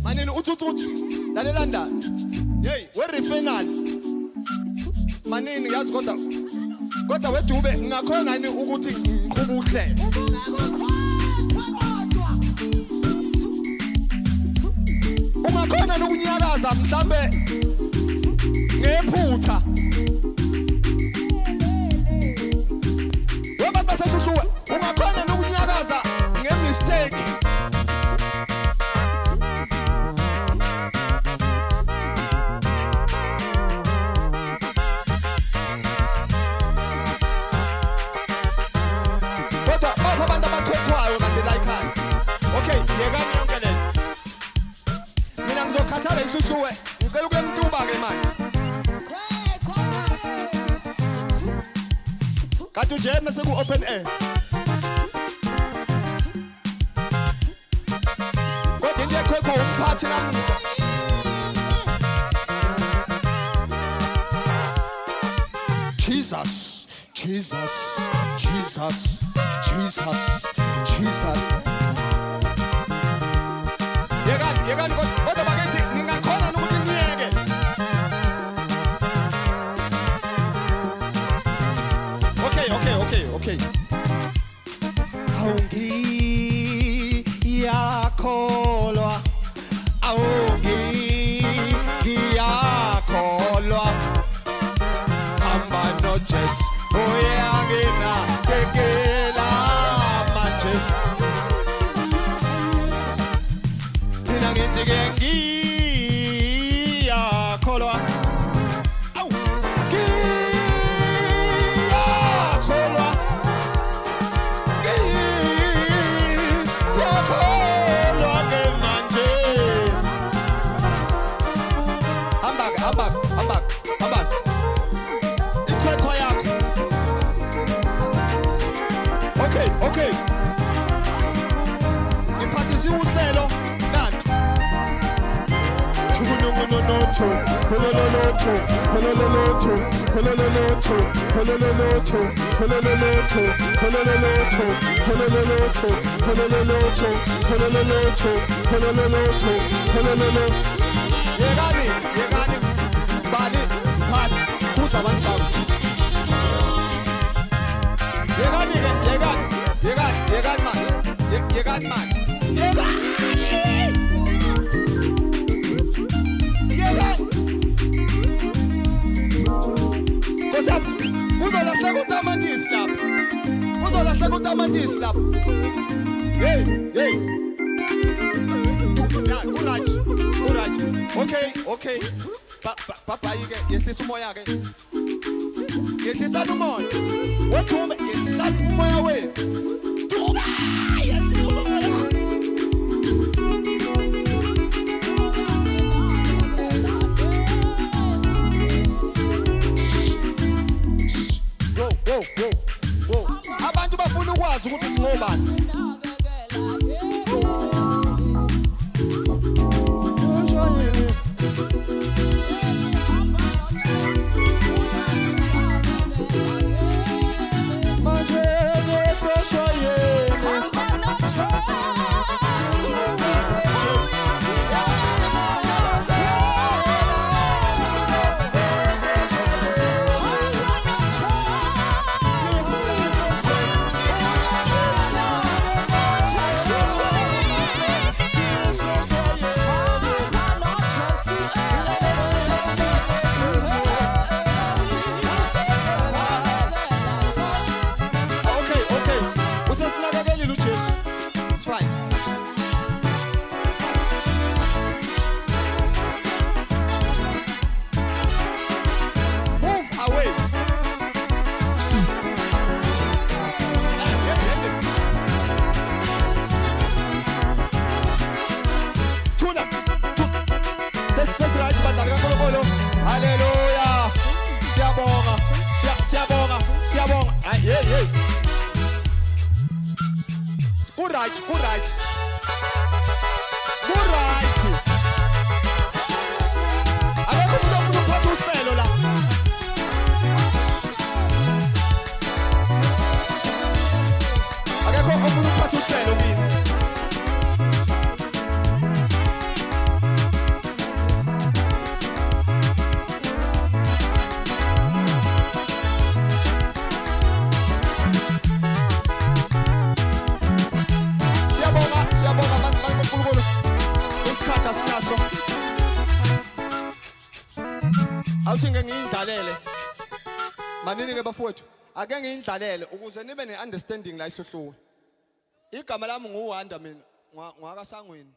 Manini uthuthu lalelanda. Hey, where final? Manini yazi kodwa wedube ngakhona yini ukuthi ngiqhuba uhlelo. Ungakhona nokunyakaza mhlambe ngephutha. Weba basathuthwe ungakhona nokunyakaza ngemistake. Okay, yekani yonke le. Mina ngizokhathala isusuwe. Ngicela ukuyemtuba ke manje. Kanti nje mase ku open air. Kodwa into ekhokho umphathi namuhla. Jesus, Jesus, Jesus, Jesus, Jesus. Yekani kodwa bakithi ngingakhona nokuthi ngiyeke. Okay. Awungiyakholwa. Hamba noJesu uyangena kekela manje. Mina ngithi ke ngiyakholwa. Okay. Ngiphathisa uhlelo nanti. Yekani bani phathi kuza abantu bami. Yekani man. Uzolahla kutamatisi lapho. Hey. Uright. Okay. Papa yike yehlisa umoya ke. Yehlisa umoya. Wethume yehlisa umoya wethu. Thuba! Yehlisa umoya. Whoa. Abantu bafuna ukwazi ukuthi singobani. Hallelujah. Siyabonga. Hey. Good right. Akekho umuntu uphatha uhlelo la. Akekho umuntu uphatha uhlelo kimi. awusinge ngiyidlalele manini ke bafowethu ake ngiyidlalele ukuze nibe neunderstanding la ihlohluwe igama lami nguWanda mina ngwakasangweni